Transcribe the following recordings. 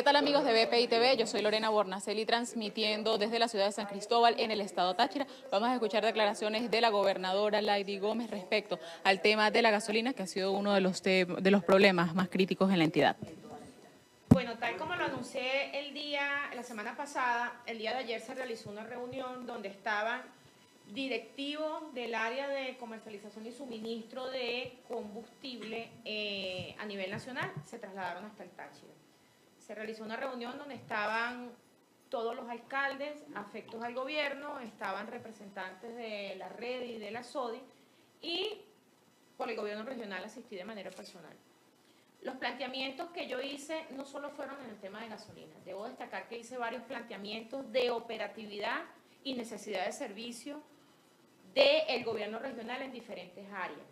¿Qué tal, amigos de BPI TV? Yo soy Lorena Bornaceli, transmitiendo desde la ciudad de San Cristóbal, en el estado Táchira. Vamos a escuchar declaraciones de la gobernadora Lady Gómez respecto al tema de la gasolina, que ha sido uno de los problemas más críticos en la entidad. Bueno, tal como lo anuncié la semana pasada, el día de ayer se realizó una reunión donde estaban directivos del área de comercialización y suministro de combustible a nivel nacional, se trasladaron hasta el Táchira. Se realizó una reunión donde estaban todos los alcaldes afectos al gobierno, estaban representantes de la red y de la SODI, y por el gobierno regional asistí de manera personal. Los planteamientos que yo hice no solo fueron en el tema de gasolina. Debo destacar que hice varios planteamientos de operatividad y necesidad de servicio del gobierno regional en diferentes áreas.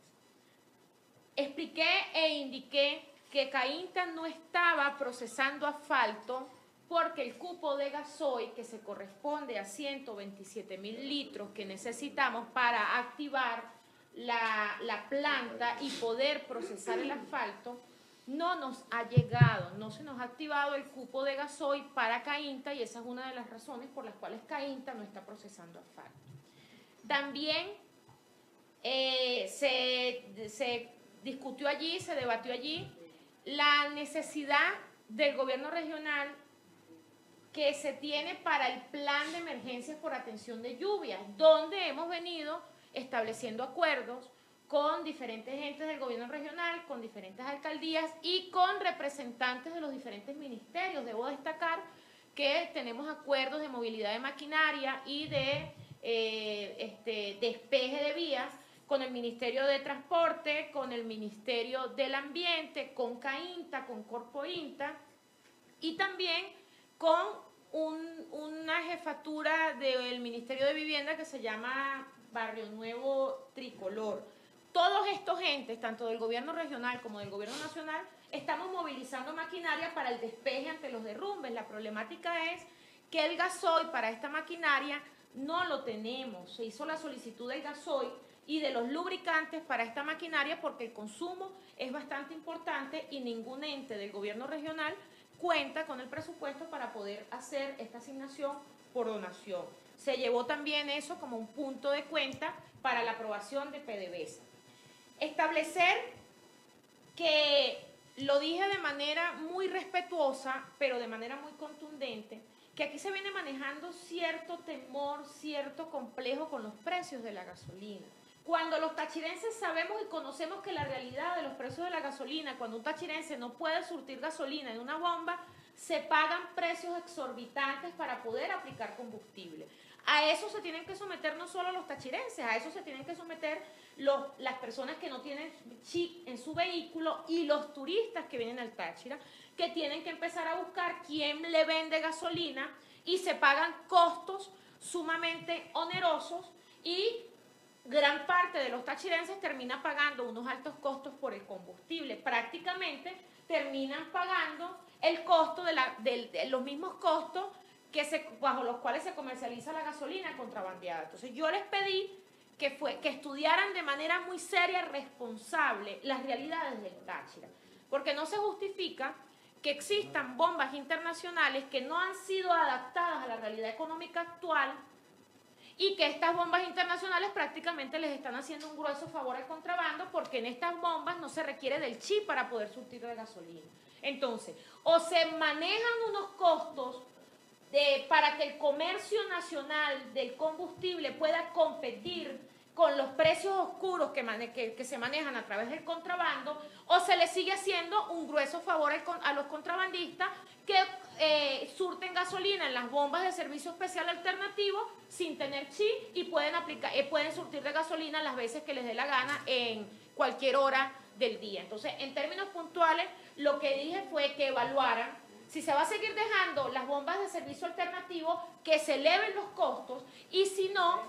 Expliqué e indiqué que Cainta no estaba procesando asfalto porque el cupo de gasoil, que se corresponde a 127.000 litros que necesitamos para activar la planta y poder procesar el asfalto, no nos ha llegado, no se nos ha activado el cupo de gasoil para Cainta, y esa es una de las razones por las cuales Cainta no está procesando asfalto. También se discutió allí, se debatió allí la necesidad del gobierno regional que se tiene para el plan de emergencias por atención de lluvias, donde hemos venido estableciendo acuerdos con diferentes entes del gobierno regional, con diferentes alcaldías y con representantes de los diferentes ministerios. Debo destacar que tenemos acuerdos de movilidad de maquinaria y de despeje de vías con el Ministerio de Transporte, con el Ministerio del Ambiente, con Cainta, con Corpointa, y también con una jefatura del Ministerio de Vivienda que se llama Barrio Nuevo Tricolor. Todos estos entes, tanto del gobierno regional como del gobierno nacional, estamos movilizando maquinaria para el despeje ante los derrumbes. La problemática es que el gasoil para esta maquinaria no lo tenemos. Se hizo la solicitud del gasoil y de los lubricantes para esta maquinaria porque el consumo es bastante importante y ningún ente del gobierno regional cuenta con el presupuesto para poder hacer esta asignación por donación. Se llevó también eso como un punto de cuenta para la aprobación de PDVSA. Establecer que, lo dije de manera muy respetuosa, pero de manera muy contundente, que aquí se viene manejando cierto temor, cierto complejo con los precios de la gasolina. Cuando los tachirenses sabemos y conocemos que la realidad de los precios de la gasolina, cuando un tachirense no puede surtir gasolina en una bomba, se pagan precios exorbitantes para poder aplicar combustible. A eso se tienen que someter no solo los tachirenses, a eso se tienen que someter las personas que no tienen chip en su vehículo y los turistas que vienen al Táchira, que tienen que empezar a buscar quién le vende gasolina y se pagan costos sumamente onerosos, y gran parte de los tachirenses termina pagando unos altos costos por el combustible. Prácticamente terminan pagando el costo de los mismos costos bajo los cuales se comercializa la gasolina contrabandeada. Entonces yo les pedí que estudiaran de manera muy seria y responsable las realidades del Táchira, porque no se justifica que existan bombas internacionales que no han sido adaptadas a la realidad económica actual, y que estas bombas internacionales prácticamente les están haciendo un grueso favor al contrabando, porque en estas bombas no se requiere del chip para poder surtir de gasolina. Entonces, o se manejan unos costos para que el comercio nacional del combustible pueda competir con los precios oscuros que se manejan a través del contrabando, o se le sigue haciendo un grueso favor a los contrabandistas que surten gasolina en las bombas de servicio especial alternativo sin tener chip y pueden surtir de gasolina las veces que les dé la gana en cualquier hora del día. Entonces, en términos puntuales, lo que dije fue que evaluaran si se va a seguir dejando las bombas de servicio alternativo, que se eleven los costos, y si no,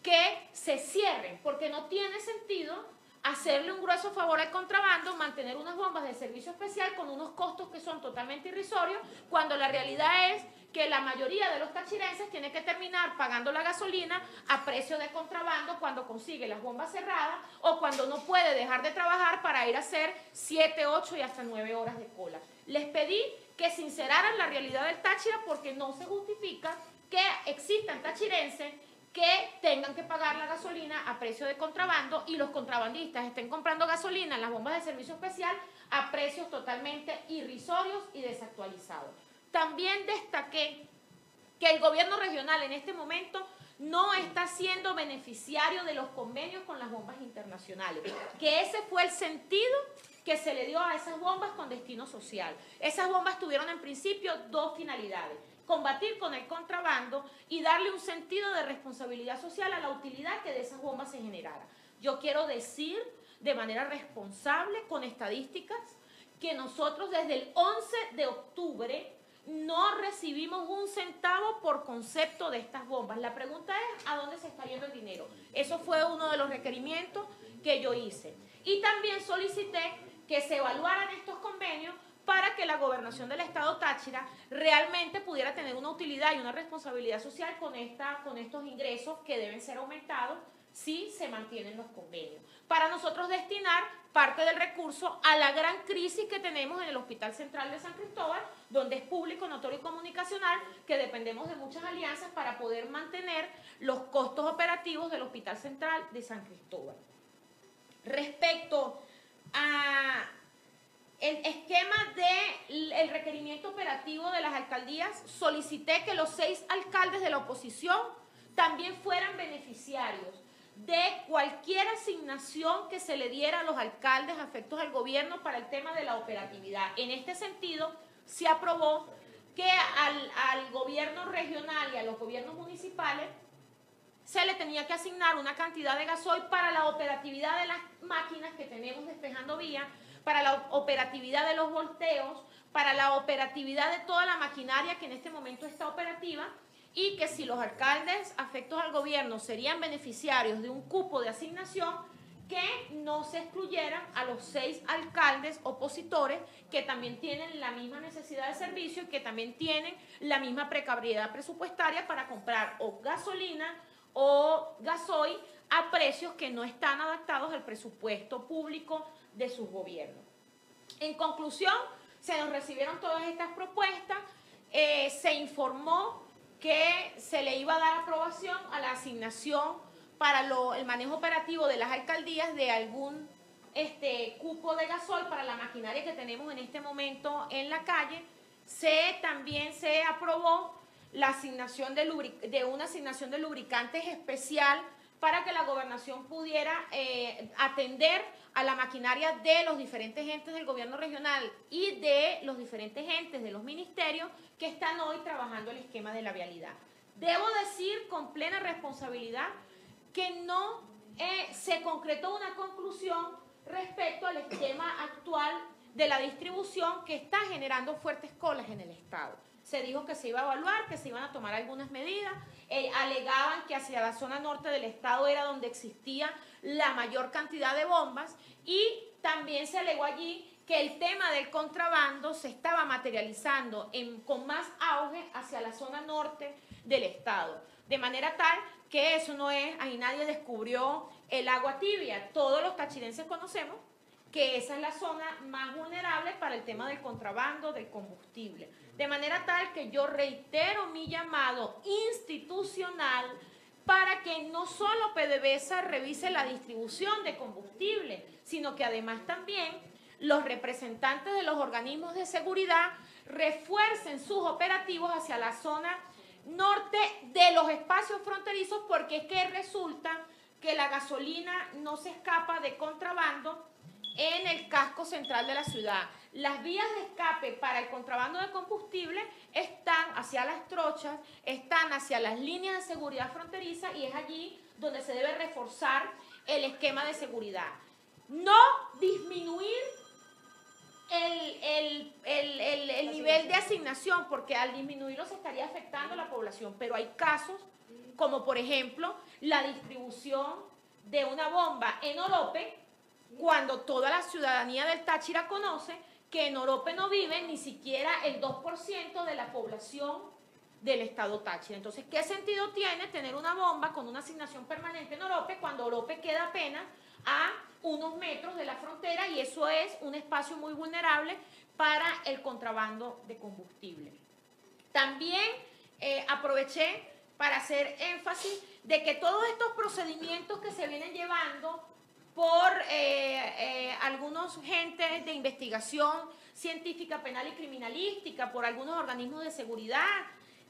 que se cierren, porque no tiene sentido hacerle un grueso favor al contrabando, mantener unas bombas de servicio especial con unos costos que son totalmente irrisorios, cuando la realidad es que la mayoría de los tachirenses tiene que terminar pagando la gasolina a precio de contrabando cuando consigue las bombas cerradas o cuando no puede dejar de trabajar para ir a hacer 7, 8 y hasta 9 horas de cola. Les pedí que sinceraran la realidad del Táchira porque no se justifica que existan tachirenses que tengan que pagar la gasolina a precio de contrabando y los contrabandistas estén comprando gasolina en las bombas de servicio especial a precios totalmente irrisorios y desactualizados. También destaqué que el gobierno regional en este momento no está siendo beneficiario de los convenios con las bombas internacionales, que ese fue el sentido que se le dio a esas bombas con destino social. Esas bombas tuvieron en principio dos finalidades: combatir con el contrabando y darle un sentido de responsabilidad social a la utilidad que de esas bombas se generara. Yo quiero decir de manera responsable, con estadísticas, que nosotros desde el 11 de octubre no recibimos un centavo por concepto de estas bombas. La pregunta es, ¿a dónde se está yendo el dinero? Eso fue uno de los requerimientos que yo hice. Y también solicité que se evaluaran estos convenios para que la gobernación del estado Táchira realmente pudiera tener una utilidad y una responsabilidad social con estos ingresos que deben ser aumentados si se mantienen los convenios. Para nosotros destinar parte del recurso a la gran crisis que tenemos en el Hospital Central de San Cristóbal, donde es público, notorio y comunicacional, que dependemos de muchas alianzas para poder mantener los costos operativos del Hospital Central de San Cristóbal. Respecto a el esquema del requerimiento operativo de las alcaldías, solicité que los 6 alcaldes de la oposición también fueran beneficiarios de cualquier asignación que se le diera a los alcaldes afectos al gobierno para el tema de la operatividad. En este sentido, se aprobó que al gobierno regional y a los gobiernos municipales se le tenía que asignar una cantidad de gasoil para la operatividad de las máquinas que tenemos despejando vías, para la operatividad de los volteos, para la operatividad de toda la maquinaria que en este momento está operativa, y que si los alcaldes afectos al gobierno serían beneficiarios de un cupo de asignación, que no se excluyeran a los 6 alcaldes opositores que también tienen la misma necesidad de servicio y que también tienen la misma precariedad presupuestaria para comprar o gasolina o gasoil a precios que no están adaptados al presupuesto público de sus gobiernos. En conclusión, se nos recibieron todas estas propuestas, se informó que se le iba a dar aprobación a la asignación para el manejo operativo de las alcaldías de algún cupo de gasoil para la maquinaria que tenemos en este momento en la calle. También se aprobó la asignación de una asignación de lubricantes especial para que la gobernación pudiera atender a la maquinaria de los diferentes entes del gobierno regional y de los diferentes entes de los ministerios que están hoy trabajando el esquema de la vialidad. Debo decir con plena responsabilidad que no se concretó una conclusión respecto al esquema actual de la distribución que está generando fuertes colas en el Estado. Se dijo que se iba a evaluar, que se iban a tomar algunas medidas, alegaban que hacia la zona norte del Estado era donde existía la mayor cantidad de bombas, y también se alegó allí que el tema del contrabando se estaba materializando con más auge hacia la zona norte del Estado, de manera tal que eso no es, ahí nadie descubrió el agua tibia, todos los tachirenses conocemos que esa es la zona más vulnerable para el tema del contrabando, del combustible. De manera tal que yo reitero mi llamado institucional para que no solo PDVSA revise la distribución de combustible, sino que además también los representantes de los organismos de seguridad refuercen sus operativos hacia la zona norte de los espacios fronterizos, porque es que resulta que la gasolina no se escapa de contrabando en el casco central de la ciudad. Las vías de escape para el contrabando de combustible están hacia las trochas, están hacia las líneas de seguridad fronteriza, y es allí donde se debe reforzar el esquema de seguridad. No disminuir el nivel de asignación, porque al disminuirlo se estaría afectando a la población, pero hay casos como por ejemplo la distribución de una bomba en Orope cuando toda la ciudadanía del Táchira conoce que en Orope no vive ni siquiera el 2% de la población del estado Táchira. Entonces, ¿qué sentido tiene tener una bomba con una asignación permanente en Orope cuando Orope queda apenas a unos metros de la frontera y eso es un espacio muy vulnerable para el contrabando de combustible? También aproveché para hacer énfasis de que todos estos procedimientos que se vienen llevando por algunos gentes de investigación científica, penal y criminalística, por algunos organismos de seguridad,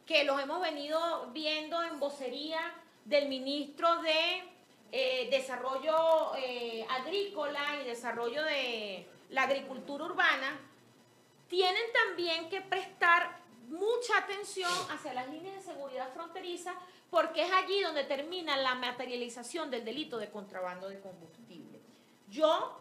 que los hemos venido viendo en vocería del ministro de Desarrollo Agrícola y Desarrollo de la Agricultura Urbana, tienen también que prestar mucha atención hacia las líneas de seguridad fronteriza, porque es allí donde termina la materialización del delito de contrabando de combustible. Yo,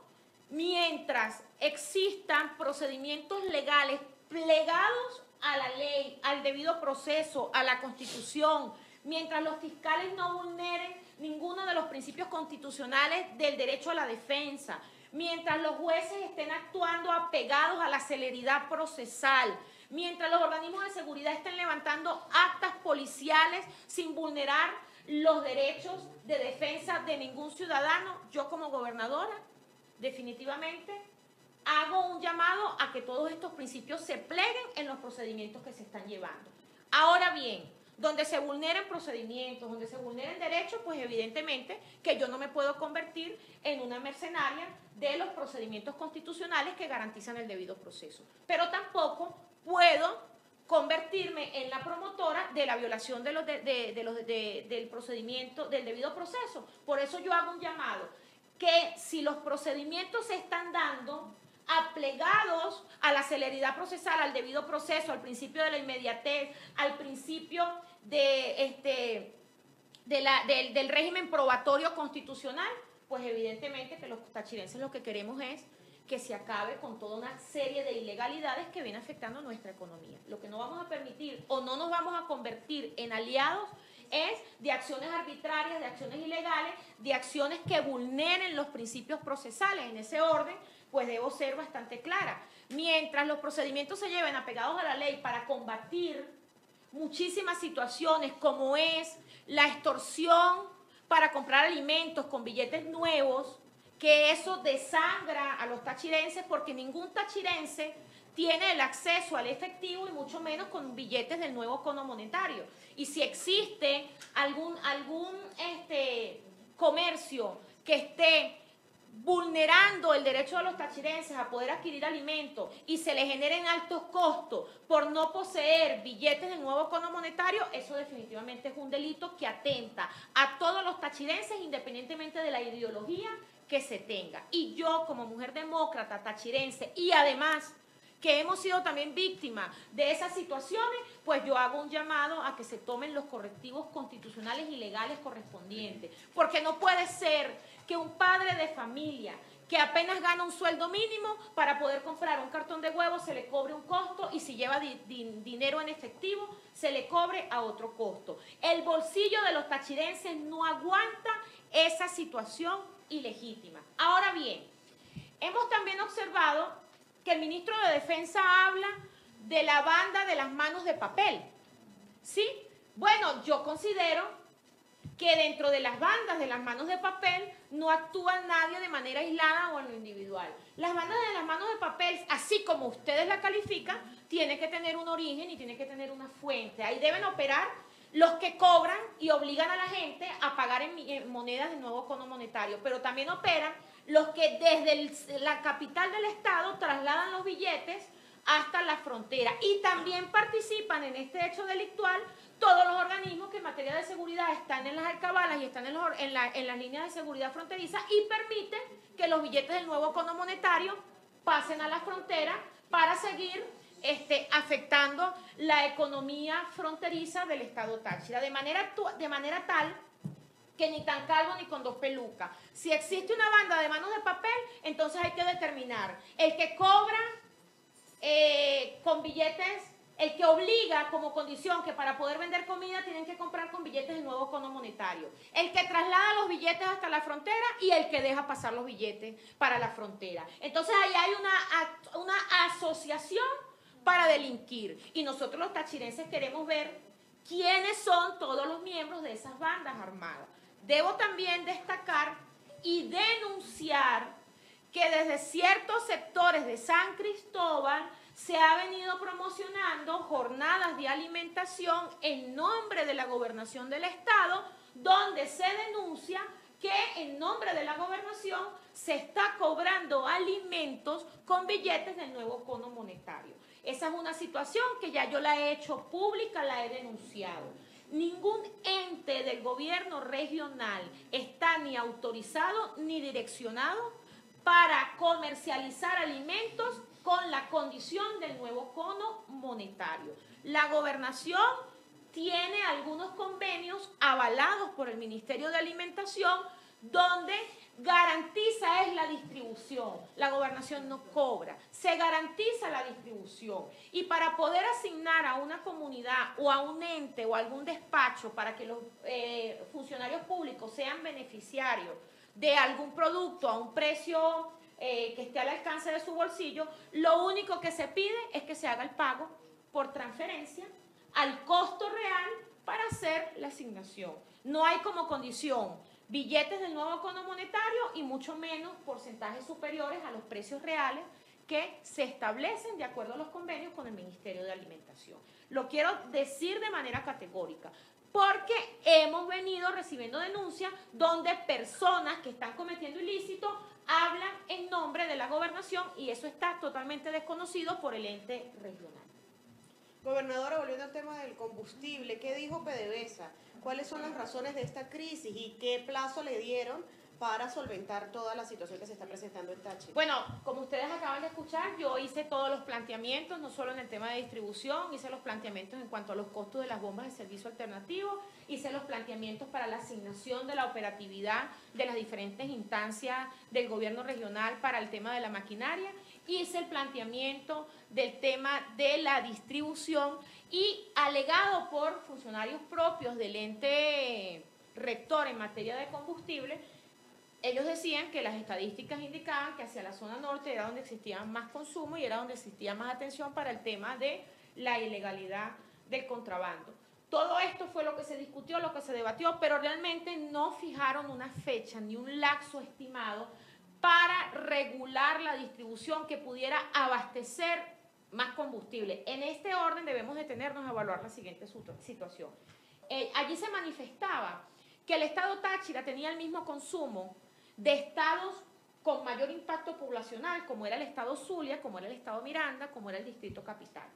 mientras existan procedimientos legales plegados a la ley, al debido proceso, a la Constitución, mientras los fiscales no vulneren ninguno de los principios constitucionales del derecho a la defensa, mientras los jueces estén actuando apegados a la celeridad procesal, mientras los organismos de seguridad estén levantando actas policiales sin vulnerar los derechos de defensa de ningún ciudadano, yo como gobernadora definitivamente hago un llamado a que todos estos principios se pleguen en los procedimientos que se están llevando. Ahora bien, donde se vulneren procedimientos, donde se vulneren derechos, pues evidentemente que yo no me puedo convertir en una mercenaria de los procedimientos constitucionales que garantizan el debido proceso. Pero tampoco puedo convertirme en la promotora de la violación del procedimiento, del debido proceso. Por eso yo hago un llamado, que si los procedimientos se están dando aplegados a la celeridad procesal, al debido proceso, al principio de la inmediatez, al principio del régimen probatorio constitucional, pues evidentemente que los tachirenses lo que queremos es que se acabe con toda una serie de ilegalidades que vienen afectando nuestra economía. Lo que no vamos a permitir o no nos vamos a convertir en aliados es de acciones arbitrarias, de acciones ilegales, de acciones que vulneren los principios procesales. En ese orden, pues debo ser bastante clara. Mientras los procedimientos se lleven apegados a la ley para combatir muchísimas situaciones como es la extorsión para comprar alimentos con billetes nuevos, que eso desangra a los tachirenses porque ningún tachirense tiene el acceso al efectivo y mucho menos con billetes del nuevo cono monetario. Y si existe algún comercio que esté vulnerando el derecho de los tachirenses a poder adquirir alimentos y se le generen altos costos por no poseer billetes del nuevo cono monetario, eso definitivamente es un delito que atenta a todos los tachirenses independientemente de la ideología que se tenga. Y yo como mujer demócrata tachirense y además que hemos sido también víctimas de esas situaciones, pues yo hago un llamado a que se tomen los correctivos constitucionales y legales correspondientes, porque no puede ser que un padre de familia que apenas gana un sueldo mínimo para poder comprar un cartón de huevos se le cobre un costo y si lleva dinero en efectivo se le cobre a otro costo. El bolsillo de los tachirenses no aguanta esa situación ilegítima. Ahora bien, hemos también observado que el ministro de Defensa habla de la banda de las manos de papel. ¿Sí? Bueno, yo considero que dentro de las bandas de las manos de papel no actúa nadie de manera aislada o en lo individual. Las bandas de las manos de papel, así como ustedes la califican, tiene que tener un origen y tiene que tener una fuente. Ahí deben operar los que cobran y obligan a la gente a pagar en monedas de nuevo cono monetario, pero también operan los que desde la capital del estado trasladan los billetes hasta la frontera y también participan en este hecho delictual todos los organismos que en materia de seguridad están en las alcabalas y están en las líneas de seguridad fronteriza y permiten que los billetes del nuevo cono monetario pasen a la frontera para seguir afectando la economía fronteriza del estado Táchira, de manera tal que ni tan calvo ni con dos pelucas. Si existe una banda de manos de papel, entonces hay que determinar el que cobra con billetes, el que obliga como condición que para poder vender comida tienen que comprar con billetes de nuevo cono monetario, el que traslada los billetes hasta la frontera y el que deja pasar los billetes para la frontera. Entonces ahí hay una asociación para delinquir. Y nosotros los tachirenses queremos ver quiénes son todos los miembros de esas bandas armadas. Debo también destacar y denunciar que desde ciertos sectores de San Cristóbal se ha venido promocionando jornadas de alimentación en nombre de la gobernación del estado, donde se denuncia que en nombre de la gobernación se está cobrando alimentos con billetes del nuevo cono monetario. Esa es una situación que ya yo la he hecho pública, la he denunciado. Ningún ente del gobierno regional está ni autorizado ni direccionado para comercializar alimentos con la condición del nuevo cono monetario. La gobernación tiene algunos convenios avalados por el Ministerio de Alimentación donde garantiza es la distribución. La gobernación no cobra, se garantiza la distribución. Y para poder asignar a una comunidad o a un ente o a algún despacho para que los funcionarios públicos sean beneficiarios de algún producto a un precio que esté al alcance de su bolsillo, lo único que se pide es que se haga el pago por transferencia al costo real para hacer la asignación. No hay como condición billetes del nuevo cono monetario y mucho menos porcentajes superiores a los precios reales que se establecen de acuerdo a los convenios con el Ministerio de Alimentación. Lo quiero decir de manera categórica, porque hemos venido recibiendo denuncias donde personas que están cometiendo ilícitos hablan en nombre de la gobernación y eso está totalmente desconocido por el ente regional. Gobernadora, volviendo al tema del combustible, ¿qué dijo PDVSA? ¿Cuáles son las razones de esta crisis y qué plazo le dieron para solventar toda la situación que se está presentando en Táchira? Bueno, como ustedes acaban de escuchar, yo hice todos los planteamientos, no solo en el tema de distribución, hice los planteamientos en cuanto a los costos de las bombas de servicio alternativo, hice los planteamientos para la asignación de la operatividad de las diferentes instancias del gobierno regional para el tema de la maquinaria, hice el planteamiento del tema de la distribución y alegado por funcionarios propios del ente rector en materia de combustible, ellos decían que las estadísticas indicaban que hacia la zona norte era donde existía más consumo y era donde existía más atención para el tema de la ilegalidad del contrabando. Todo esto fue lo que se discutió, lo que se debatió, pero realmente no fijaron una fecha ni un lapso estimado para regular la distribución que pudiera abastecer más combustible. En este orden debemos detenernos a evaluar la siguiente situación. Allí se manifestaba que el estado Táchira tenía el mismo consumo de estados con mayor impacto poblacional, como era el estado Zulia, como era el estado Miranda, como era el distrito capital.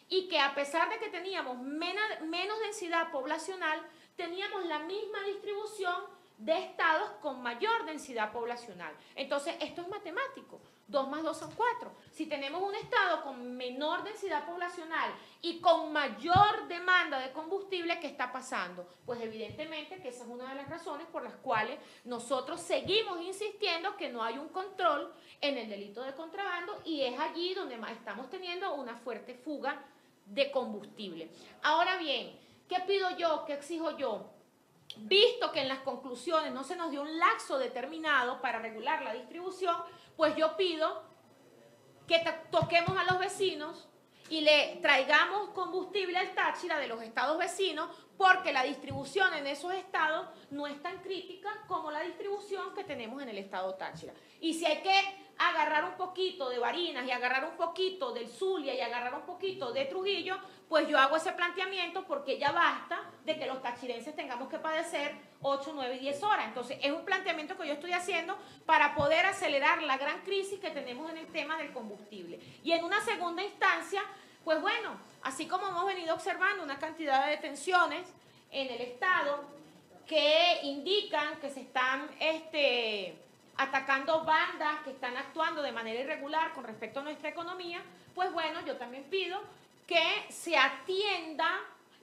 Y que a pesar de que teníamos menos densidad poblacional, teníamos la misma distribución de estados con mayor densidad poblacional. Entonces, esto es matemático. 2 más 2 son 4. Si tenemos un estado con menor densidad poblacional y con mayor demanda de combustible, ¿qué está pasando? Pues evidentemente que esa es una de las razones por las cuales nosotros seguimos insistiendo que no hay un control en el delito de contrabando y es allí donde más estamos teniendo una fuerte fuga de combustible. Ahora bien, ¿qué pido yo? ¿Qué exijo yo? Visto que en las conclusiones no se nos dio un lapso determinado para regular la distribución, pues yo pido que toquemos a los vecinos y le traigamos combustible al Táchira de los estados vecinos, porque la distribución en esos estados no es tan crítica como la distribución que tenemos en el estado Táchira. Y si hay que agarrar un poquito de Barinas y agarrar un poquito del Zulia y agarrar un poquito de Trujillo, pues yo hago ese planteamiento porque ya basta de que los tachirenses tengamos que padecer 8, 9 y 10 horas. Entonces es un planteamiento que yo estoy haciendo para poder acelerar la gran crisis que tenemos en el tema del combustible. Y en una segunda instancia, pues bueno, así como hemos venido observando una cantidad de detenciones en el estado que indican que se están atacando bandas que están actuando de manera irregular con respecto a nuestra economía, pues bueno, yo también pido que se atienda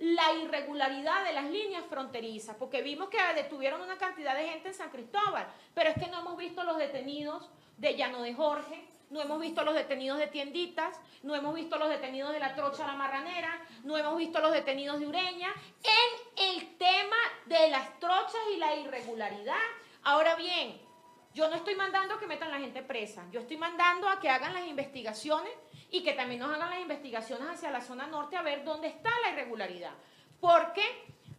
la irregularidad de las líneas fronterizas, porque vimos que detuvieron una cantidad de gente en San Cristóbal, pero es que no hemos visto los detenidos de Llano de Jorge, no hemos visto los detenidos de Tienditas, no hemos visto los detenidos de La Trocha La Marranera, no hemos visto los detenidos de Ureña, en el tema de las trochas y la irregularidad. Ahora bien, yo no estoy mandando a que metan a la gente presa, yo estoy mandando a que hagan las investigaciones y que también nos hagan las investigaciones hacia la zona norte a ver dónde está la irregularidad. Porque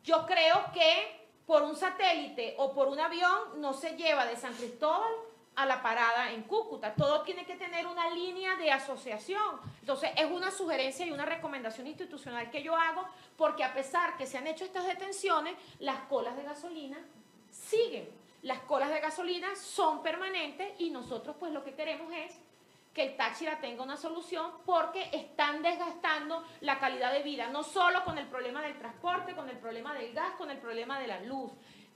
yo creo que por un satélite o por un avión no se lleva de San Cristóbal a la parada en Cúcuta. Todo tiene que tener una línea de asociación. Entonces, es una sugerencia y una recomendación institucional que yo hago, porque a pesar que se han hecho estas detenciones, las colas de gasolina siguen. Las colas de gasolina son permanentes y nosotros pues lo que queremos es que el Táchira tenga una solución, porque están desgastando la calidad de vida, no solo con el problema del transporte, con el problema del gas, con el problema de la luz.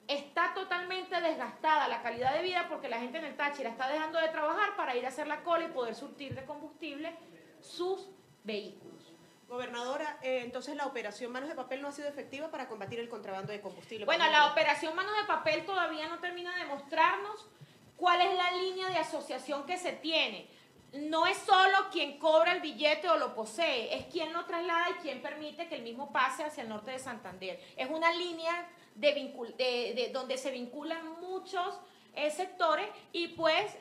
Está totalmente desgastada la calidad de vida porque la gente en el Táchira está dejando de trabajar para ir a hacer la cola y poder surtir de combustible sus vehículos. Gobernadora, entonces la operación Manos de Papel no ha sido efectiva para combatir el contrabando de combustible. Bueno, la operación Manos de Papel todavía no termina de mostrarnos cuál es la línea de asociación que se tiene. No es solo quien cobra el billete o lo posee, es quien lo traslada y quien permite que el mismo pase hacia el norte de Santander. Es una línea donde se vinculan muchos sectores y pues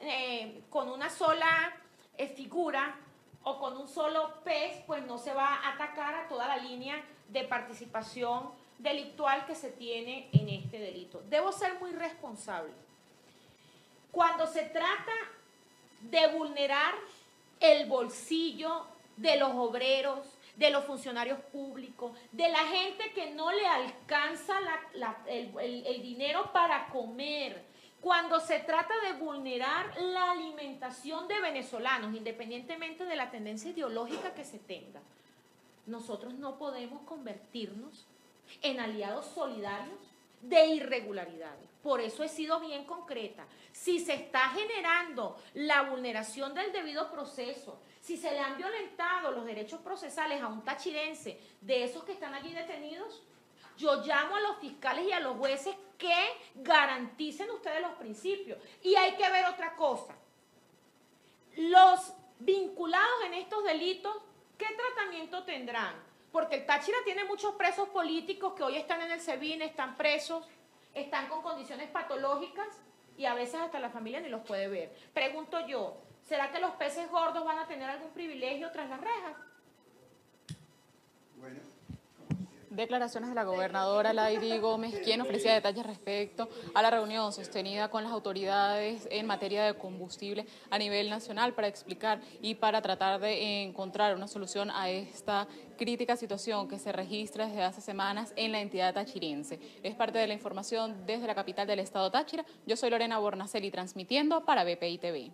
con una sola figura o con un solo pez, pues no se va a atacar a toda la línea de participación delictual que se tiene en este delito. Debo ser muy responsable. Cuando se trata de vulnerar el bolsillo de los obreros, de los funcionarios públicos, de la gente que no le alcanza el dinero para comer, cuando se trata de vulnerar la alimentación de venezolanos, independientemente de la tendencia ideológica que se tenga, nosotros no podemos convertirnos en aliados solidarios de irregularidades. Por eso he sido bien concreta. Si se está generando la vulneración del debido proceso, si se le han violentado los derechos procesales a un tachirense de esos que están allí detenidos, yo llamo a los fiscales y a los jueces que garanticen ustedes los principios. Y hay que ver otra cosa. Los vinculados en estos delitos, ¿qué tratamiento tendrán? Porque el Táchira tiene muchos presos políticos que hoy están en el SEBIN, están presos, están con condiciones patológicas y a veces hasta la familia ni los puede ver. Pregunto yo, ¿será que los peces gordos van a tener algún privilegio tras las rejas? Bueno. Declaraciones de la gobernadora Lady Gómez, quien ofrecía detalles respecto a la reunión sostenida con las autoridades en materia de combustible a nivel nacional para explicar y para tratar de encontrar una solución a esta crítica situación que se registra desde hace semanas en la entidad tachirense. Es parte de la información desde la capital del estado Táchira. Yo soy Lorena Bornacelli, transmitiendo para BPI TV.